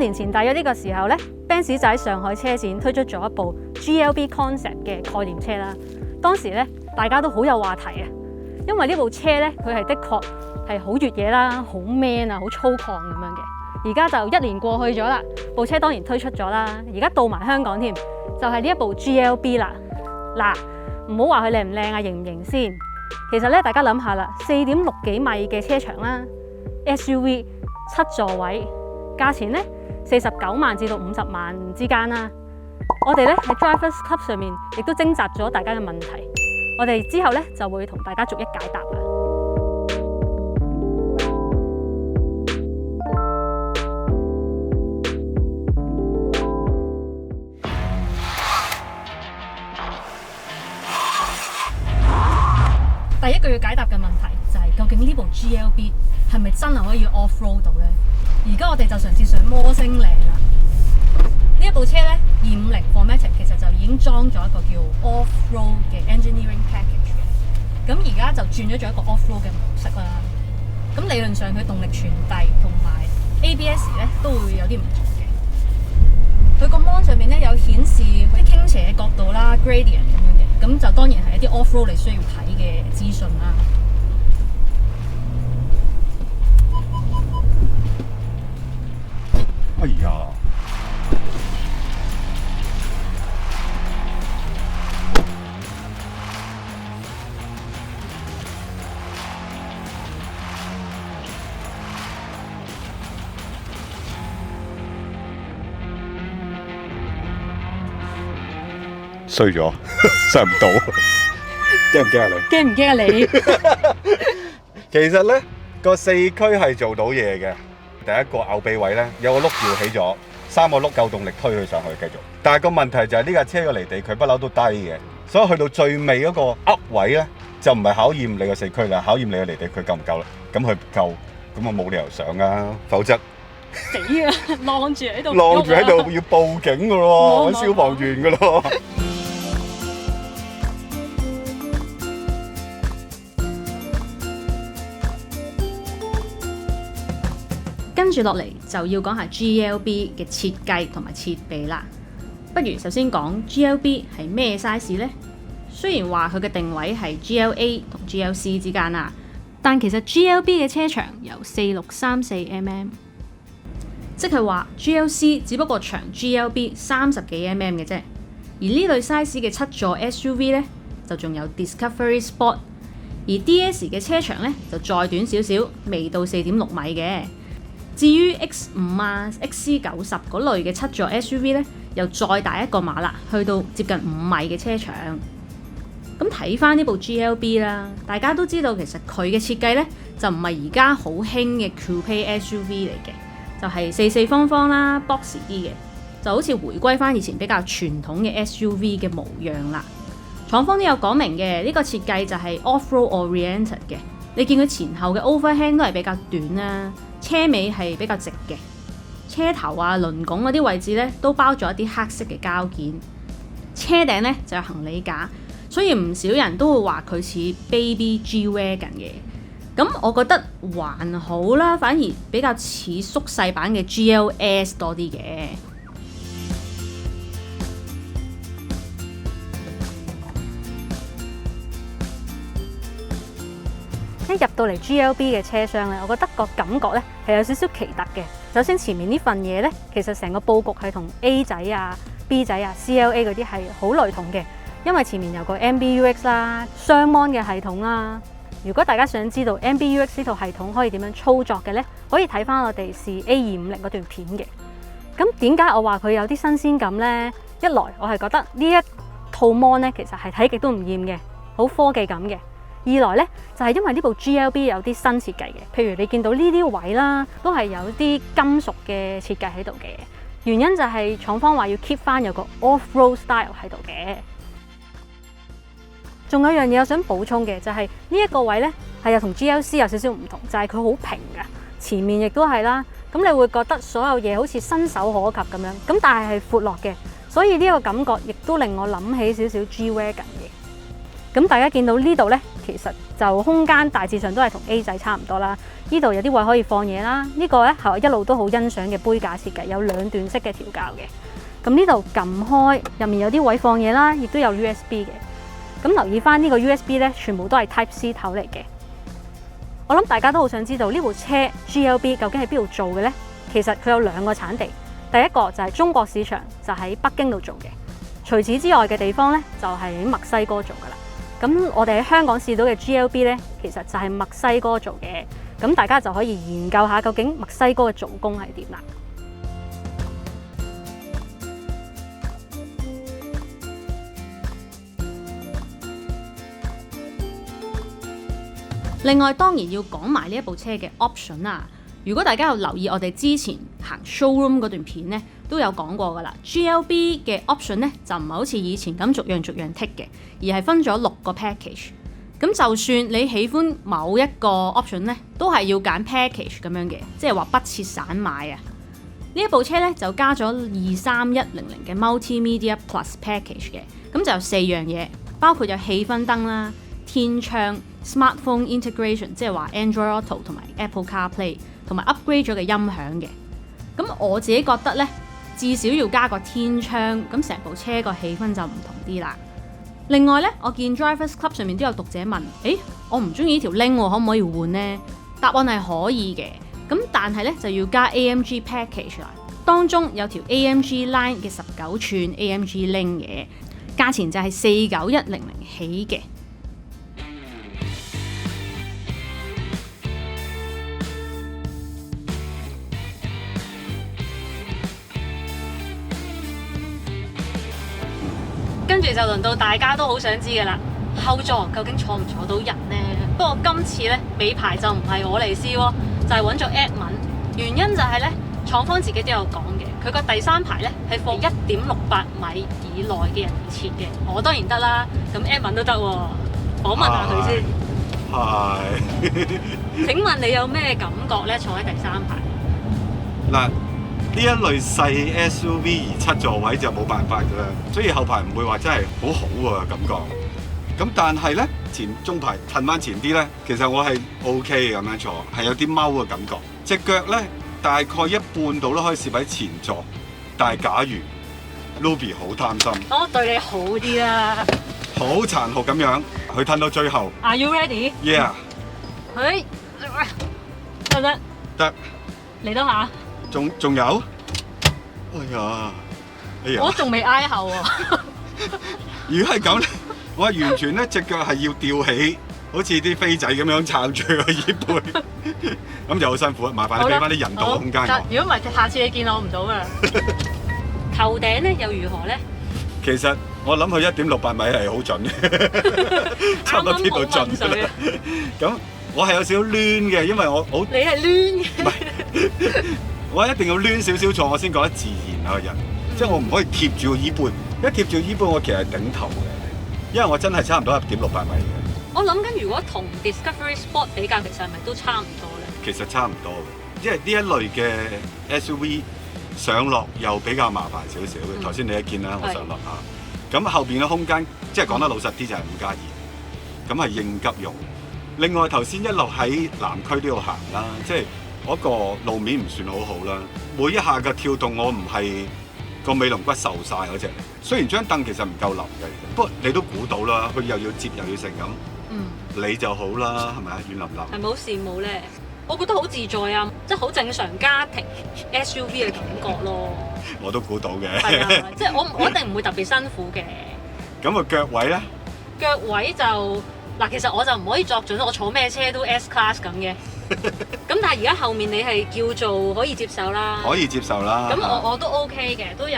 年前大約呢個時候咧，Benz就喺上海車展推出咗一部 GLB Concept 嘅概念車啦。當時咧大家都好有話題啊，因為呢部車咧佢係的確係好越野啦，好 man 啊，好粗獷咁樣嘅。而家就1年過去咗啦，部車當然推出咗啦，而家到埋香港添，就係呢一部 GLB 啦。嗱，唔好話佢靚唔靚啊，型唔型先？其實咧，大家諗下啦，4.6幾米嘅車長啦 ，SUV 7座位，價錢咧49萬至到50萬之間啦。我哋咧喺 Drivers Club 上面亦都徵集咗大家嘅問題，我哋之後咧就會同大家逐一解答啦。第一個要解答嘅問題就係究竟呢部 GLB 係咪真係可以 off-road 到呢？而家我哋就嘗試上摩星嶺啦。呢一部車咧250 Formatic 其實就已經裝咗一個叫 off-road 嘅 engineering package 嘅。咁而家就轉咗做一個 off-road 嘅模式啦。咁理論上佢動力傳遞同埋 ABS 咧都會有啲唔同嘅。佢個 mon 上面咧有顯示啲傾斜嘅角度啦 ，gradient 咁樣嘅。咁就當然係一啲 off-road 你需要睇嘅資訊啦。哎呀！衰咗，上唔到，驚唔驚啊你？驚唔驚啊你？其實咧個4驅係做到嘢嘅。第一個拗臂位咧有個轆搖起咗，3個轆夠動力推佢上去繼續。但係個問題就係呢架車嘅離地佢不嬲都低嘅，所以去到最尾嗰個噏位咧就唔係考驗你個4驅啦，考驗你個離地佢夠唔夠啦。咁佢唔夠，咁我冇理由上啊，否則死啊！晾住喺度，晾住喺度要報警噶咯，揾消防員噶咯。跟住落嚟就要講下 GLB 嘅設計同埋設備啦。不如首先講 GLB 係咩 size 呢？雖然話佢嘅定位係 GLA 同 GLC 之間啦，但其實 GLB 嘅車長由4634 mm， 即係話 GLC 只不過長 GLB 30幾 mm 嘅啫。而呢類 size 嘅7座 SUV 呢，就仲有 Discovery Sport， 而 DS 嘅車長呢，就再短少少，未到4.6米嘅。至於 X5 啊、XC90 嗰類嘅7座 SUV 咧，又再大一個碼啦，去到接近5米嘅車長。咁睇翻呢部 GLB 啦，大家都知道其實佢嘅設計咧就唔係而家好興嘅 Coupe SUV 嚟嘅，就係四方方啦 ，boxy 啲嘅，就好似回歸翻以前比較傳統嘅 SUV 嘅模樣啦。廠方都有講明嘅，呢個設計就係 off-road oriented 嘅。你見佢前後嘅 overhang 都係比較短啦。車尾係比較直嘅，車頭啊、輪拱嗰啲位置咧都包咗一啲黑色嘅膠件，車頂咧就有行李架，所以唔少人都會話佢似 Baby G-Wagon 嘅。咁我覺得還好啦，反而比較似縮細版嘅 GLS 多啲嘅。一入到嚟 GLB 嘅車廂咧，我覺得個感覺咧係有少少奇特嘅。首先前面呢份嘢咧，其實成個佈局係同 A 仔啊、B 仔啊、CLA 嗰啲係好雷同嘅，因為前面有個 MBUX 啦、雙 mon 嘅系統啦。如果大家想知道 MBUX 呢套系統可以點樣操作嘅咧，可以睇翻我哋試 A250嗰段片嘅。咁點解我話佢有啲新鮮感咧？一來我係覺得呢一套 mon 咧，其實係睇極都唔厭嘅，好科技感嘅。二來咧就係因為呢部 GLB 有啲新設計嘅，譬如你見到呢啲位啦，都係有啲金屬嘅設計喺度嘅。原因就係廠方話要 keep 翻有個 off-road style 喺度嘅。仲有樣嘢我想補充嘅就係呢一個位咧係又同 GLC 有少少唔同，就係佢好平㗎，前面亦都係啦。咁你會覺得所有嘢好似伸手可及咁樣，咁但係係闊落嘅，所以呢個感覺亦都令我諗起少少 G-Wagon 嘅。咁大家見到呢度呢，其實就空間大致上都係同 A 仔差唔多啦。呢度有啲位可以放嘢啦。呢個呢係我一路都好欣賞嘅杯架設計，有兩段式嘅調校嘅。咁呢度撳開，入面有啲位放嘢啦，亦都有 USB 嘅。咁留意翻呢個 USB 呢，全部都係 Type C 頭嚟嘅。我諗大家都好想知道呢部車 GLB 究竟喺邊度做嘅呢？其實佢有兩個產地，第一個就係中國市場，就喺北京度做嘅。除此之外嘅地方呢，就係喺墨西哥做噶啦。咁我哋喺香港試到嘅 GLB 呢，其實就係墨西哥做嘅。咁大家就可以研究下究竟墨西哥嘅做工係點啦。另外當然要講埋呢一部車嘅 option 啦。如果大家有留意我哋之前行 showroom 嗰段片呢，都有講過噶啦。GLB 嘅 option 呢，就唔係好似以前咁逐樣剔嘅，而係分咗6個 package。咁就算你喜歡某一個 option 呢，都係要揀 package 咁樣嘅，即係話不設散買啊。呢一部車呢，就加咗23100嘅 Multimedia Plus Package 嘅，咁就有4樣嘢，包括有氣氛燈啦、天窗、Smartphone Integration， 即係話 Android Auto 同埋 Apple CarPlay， 同埋 upgrade 咗嘅音響嘅。咁我自己覺得呢，至少要加個天窗，咁成部車個氣氛就唔同啲啦。另外呢，我見 Drivers Club 上面都有讀者問，我唔中意呢條 link 可唔可以換呢？答案係可以嘅，咁但係呢，就要加 AMG Package 啦，當中有條 AMG Line 嘅19寸 AMG link 嘅，價錢就係49100起嘅。跟住就輪到大家都好想知嘅啦，後座究竟坐唔坐到人呢？不過今次呢，尾排就唔係我嚟試喎，就係揾咗 Edmond。原因就係呢，廠方自己都有講嘅，佢個第3排呢係放1.68米以內嘅人而設嘅。我當然得啦，咁 Edmond 都得喎。訪問下佢先。係。請問你有咩感覺呢？坐喺第3排？嗱。呢一類細 SUV 而7座位就冇辦法㗎啦，所以後排唔會話真係好好喎感覺。咁但係咧，中排褪翻前啲咧，其實我係 OK 咁樣坐，係有啲踎嘅感覺。隻腳咧大概一半度都可以攝喺前座，但係假如 Ruby 好貪心，我對你好啲啦，好殘酷咁樣，佢褪到最後。Are you ready? Yeah。得唔得？得。嚟多下。仲有？哎呀！我仲未挨後喎。如果係咁咧，我係完全咧隻腳係要吊起，好似啲飛仔咁樣撐住個椅背，咁就好辛苦。麻煩你俾翻啲人道嘅空間我。如果唔係，下次你見我唔到㗎。頭頂咧又如何咧？其實我諗佢1.68米係好準嘅，差唔多貼到盡㗎啦。咁我係有少少攣嘅，因為我好。你係攣嘅。唔係。我一定要攣少少坐，我先覺得自然啊個人，即係我唔可以貼住個椅背，一貼住椅背我其實係頂頭嘅，因為我真係差唔多1.68米嘅。我諗緊如果同 Discovery Sport 比較，其實係咪都差唔多咧？其實差唔多嘅，因為呢一類嘅 SUV 上落又比較麻煩少少嘅。頭先你一見啦，我上落下，咁後邊嘅空間即係講得老實啲就係5+2，咁係應急用。另外頭先一路喺南區都要行啦，即係。嗰個路面唔算好好啦，每一下嘅跳動我唔係個尾龍骨受晒嗰隻。雖然張凳其實唔夠腍嘅，不過你都估到啦，佢又要摺又要成咁，你就好啦，係咪啊？軟腍腍。係咪好羨慕咧？我覺得好自在啊，即係好正常家庭 SUV 嘅感覺咯。我都估到嘅。係啊，即係我一定唔會特別辛苦嘅。咁個腳位咧？腳位就嗱，其實我就唔可以作準，我坐咩車都 S Class 咁嘅。咁但係而家後面你係叫做可以接受啦，可以接受啦。咁我都 OK 嘅，都有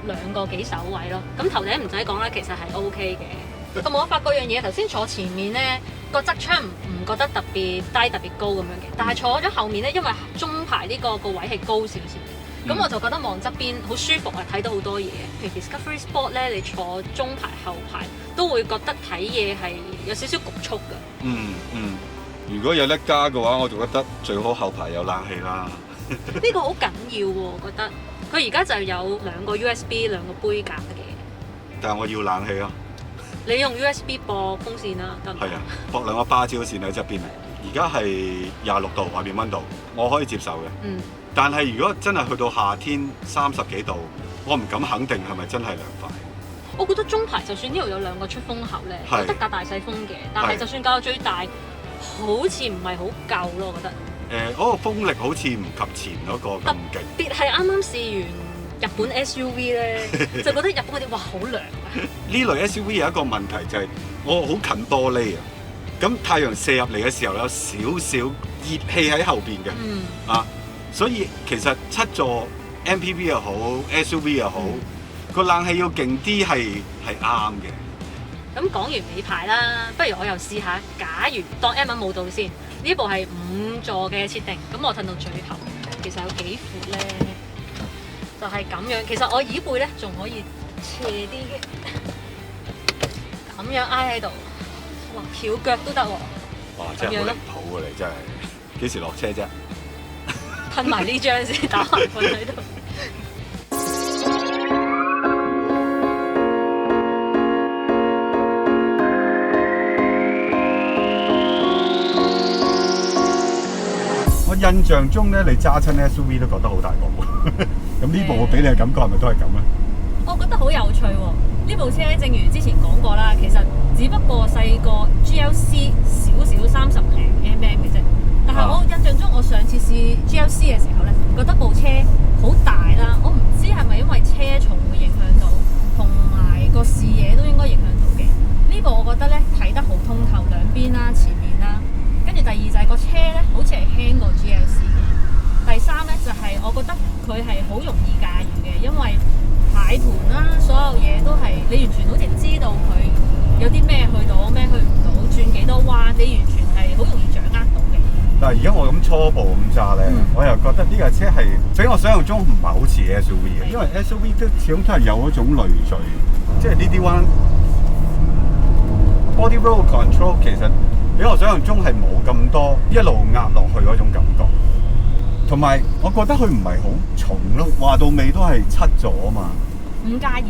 2個幾手位咯。咁頭頂唔使講啦，其實係 OK 嘅。咁我發覺樣嘢，頭先坐前面咧個側窗唔覺得特別低特別高咁樣嘅，但係坐咗後面咧，因為中排呢個位係高少少嘅，咁我就覺得望側邊好舒服啊，睇到好多嘢。譬如 Discovery Sport 咧，你坐中排後排都會覺得睇嘢係有少少局促㗎。如果有得加嘅話，我就覺得最好後排有冷氣啦。呢個好緊要喎，我覺得。佢而家就有2個 USB 2個杯架嘅。但係我要冷氣咯。你用 USB 播風扇啦，得唔得？係啊，駁兩個芭蕉線喺側邊嚟。而家係26度，外面溫度我可以接受嘅。嗯。但係如果真係去到夏天30幾度，我唔敢肯定係咪真係涼快。我覺得中排就算呢度有兩個出風口咧，係有得架大細風嘅，但係就算搞到最大，好似唔係好夠咯，我覺得。嗰個風力好似唔及前嗰個咁勁。特別係啱啱試完日本 SUV 咧，就覺得日本嗰啲哇好涼啊！呢類 SUV 有一個問題就係我好近玻璃啊，咁太陽射入嚟嘅時候有少少熱氣喺後邊嘅，所以其實7座 MPV 又好 SUV 又好，個冷氣要勁啲係啱嘅。咁講完尾排啦，不如我又試下，假如當 M1 冇到先，呢部係5座嘅設定，咁我褪到最後，其實有幾闊咧？就係咁樣，其實我椅背咧仲可以斜啲嘅，咁樣挨喺度，哇翹腳都得喎。哇！真係好離譜啊！你真係幾時落車啫？噴埋呢張先，打橫瞓喺度。我印象中咧，你揸親 SUV 都覺得好大部。咁呢部我俾你嘅感覺係咪都係咁咧？我覺得好有趣喎！呢部車正如之前講過啦，其實只不過細個 GLC 少少30零 mm 嘅啫。但係我印象中，我上次試 GLC 嘅時候咧，覺得部車好大啦。我唔知係咪因為車重會影響到，同埋個視野都應該影響到嘅。呢部我覺得咧睇得好通透，兩邊啦、前面啦。跟住第二就係個車咧，好似係輕過 GLC 嘅。第三咧就係我覺得佢係好容易駕馭嘅，因為軚盤啦，所有嘢都係你完全好似知道佢有啲咩去到，咩去唔到，轉幾多彎，你完全係好容易掌握到嘅。但係而家我咁初步咁揸咧，我又覺得呢架車係比我想象中唔係好似 SUV 嘅，因為 SUV 都始終都係有嗰種累贅，即係呢啲彎 body roll control 其實比我想象中係冇咁多一路壓落去嗰種感覺，同埋我覺得佢唔係好重咯，話到尾都係7座啊嘛。5+2，5+2。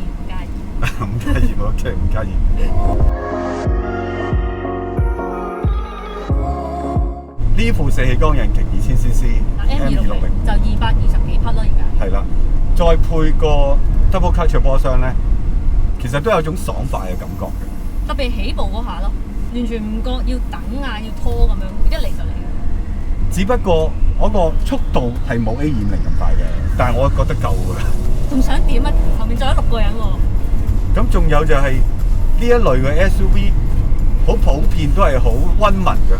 5+2 OK， 5+2。呢副4氣缸引擎2000cc M260就220幾匹咯，而家。係啦，再配個 double clutch 波箱咧，其實都有種爽快嘅感覺嘅。特別起步嗰下咯，完全唔覺要等啊，要拖咁樣，一嚟就嚟。只不過嗰個速度係冇 A250咁快嘅，但係我覺得夠㗎啦。仲想點啊？後面仲有6個人喎。咁仲有就係呢一類嘅 SUV，好普遍都係好溫文嘅。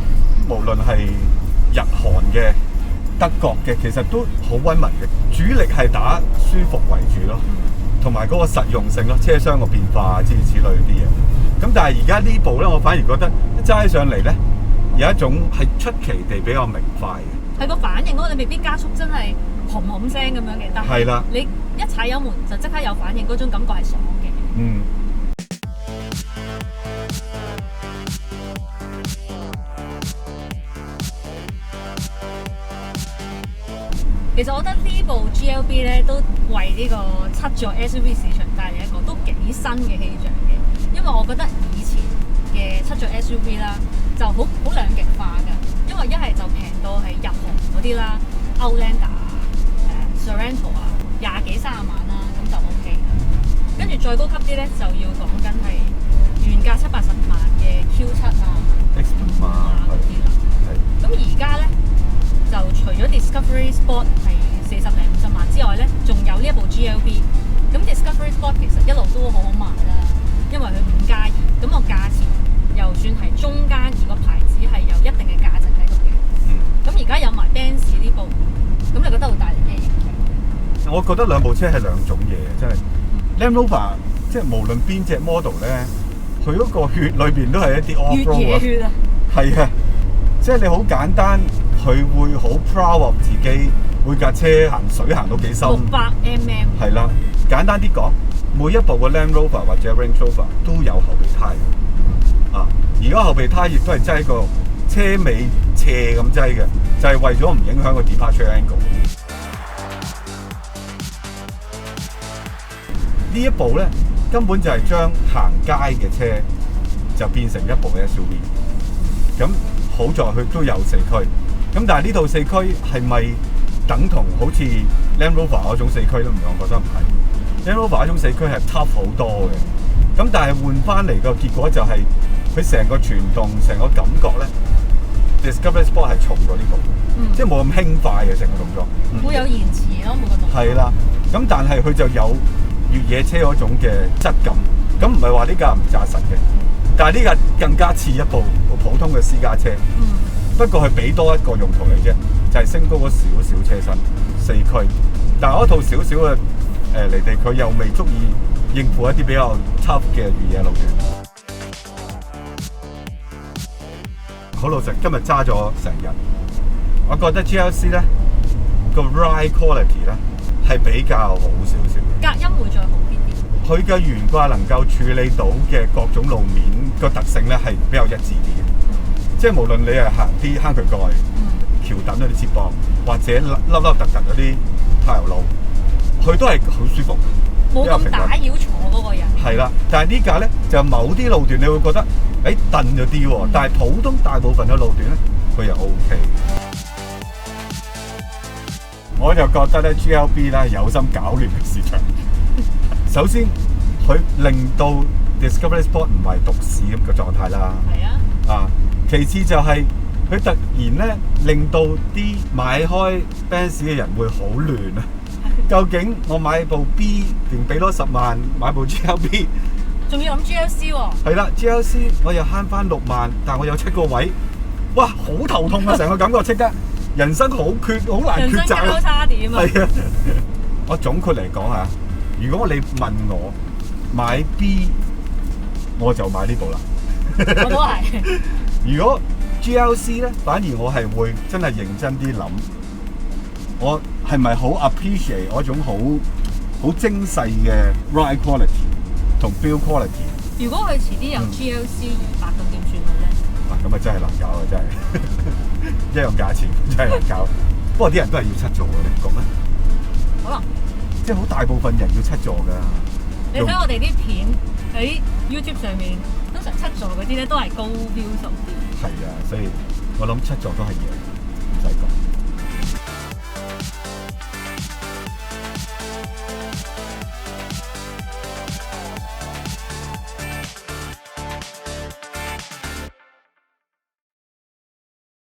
無論係日韓嘅、德國嘅，其實都好溫文嘅。主力係打舒服為主咯，同埋嗰個實用性咯，車廂個變化啊，諸如此類啲嘢。咁但係而家呢部咧，我反而覺得一揸起上嚟咧，有一種係出奇地比較明快嘅。係個反應咯，你未必加速真係轟轟聲咁樣嘅，但係你一踩油門就即刻有反應，嗰種感覺係爽嘅。嗯。其實我覺得呢部 GLB 咧都為呢個7座 SUV 市場帶嚟一個都幾新嘅氣象嘅，因為我覺得以前嘅7座 SUV 啦就好兩極化㗎，因為一係就平到係入行嗰啲啦 ，Outlander 啊、Sorento 啊，20幾30萬啦，咁就 OK 啦。跟住再高級啲咧，就要講緊係原價780萬嘅 Q7啊、X5啊嗰啲啦。咁而家咧，就除咗 Discovery Sport 係40零50萬之外咧，仲有呢一部 GLB。咁 Discovery Sport 其實一路都好好賣啦，因為佢5+2，咁個價錢又算係中間，而個牌子係有一定嘅價值喺度嘅。咁而家有埋 Benz 呢部，咁你覺得會帶嚟咩影響？我覺得兩部車係兩種嘢，真係。Land Rover 即係無論邊隻 model 咧，佢嗰個血裏邊都係一啲 off-road 越野血啊！係啊，即係你好簡單。佢會好 proud of 自己，每架車行水行到幾深，600 mm。係啦，簡單啲講，每一部嘅 Land Rover 或者 Range Rover 都有後備胎啊。而家後備胎亦都係擠個車尾斜咁擠嘅，就係為咗唔影響個 departure angle。呢一部咧根本就係將行街嘅車就變成一部 SUV。咁好在佢都有四驅，咁但係呢套四驅係咪等同好似 Land Rover 嗰種四驅咧？我覺得唔係。Land Rover 嗰種四驅係 tough 好多嘅，咁但係換翻嚟個結果就係佢成個傳動、成個感覺咧，Discovery Sport 係重咗呢部，即係冇咁輕快嘅成個動作，會有延遲咯，每個動作。係啦，咁但係佢就有越野車嗰種嘅質感，咁唔係話呢架唔紮實嘅，但係呢架更加似一部普通嘅私家車。不過佢俾多一個用途嚟啫，就係升高咗少少車身，四驅。但係嗰套少少嘅離地，佢又未足以應付一啲比較 tough 嘅越野路段。好老實，今日揸咗成日，我覺得 GLC 咧個 ride quality 咧係比較好少少。隔音會再好啲啲。佢嘅懸掛能夠處理到嘅各種路面個特性咧係比較一致啲嘅。即係無論你係行啲坑渠蓋、橋墩嗰啲接駁，或者凹凹凸凸嗰啲柏油路，佢都係好舒服，冇咁打擾坐嗰個人。係啦，但係呢架咧就某啲路段你會覺得誒頓咗啲喎，但係普通大部分嘅路段咧佢又 OK。我就覺得咧 GLB 咧有心搞亂嘅市場。首先，佢令到 Discovery Sport 唔係獨市咁嘅狀態啦。係啊。其次就係佢突然咧令到啲買開 Benz 嘅人會好亂啊！究竟我買部 B 定俾多10萬買部 GLB？ 仲要諗 GLC 喎。係啦 ，GLC 我又慳翻6萬，但我有7個位，哇！好頭痛啊！成個感覺即刻人生好難抉擇。人生交叉點啊！係啊！我總括嚟講嚇，如果你問我買 B， 我就買呢部啦。我都係。如果 GLC 咧，反而我係會真係認真啲諗，我係咪好 appreciate 嗰種好精細嘅 ride quality 同 build quality？ 如果佢遲啲有 GLC 200咁點算好咧？咁啊真係難搞啊！真係一樣價錢真係難搞。不過啲人都係要7座嘅，你唔覺咩？可能即係好大部分人要7座㗎。你睇我哋啲片喺 YouTube 上面，通常7座嗰啲咧都係高標數啲。係啊，所以我諗7座都係贏，唔使講。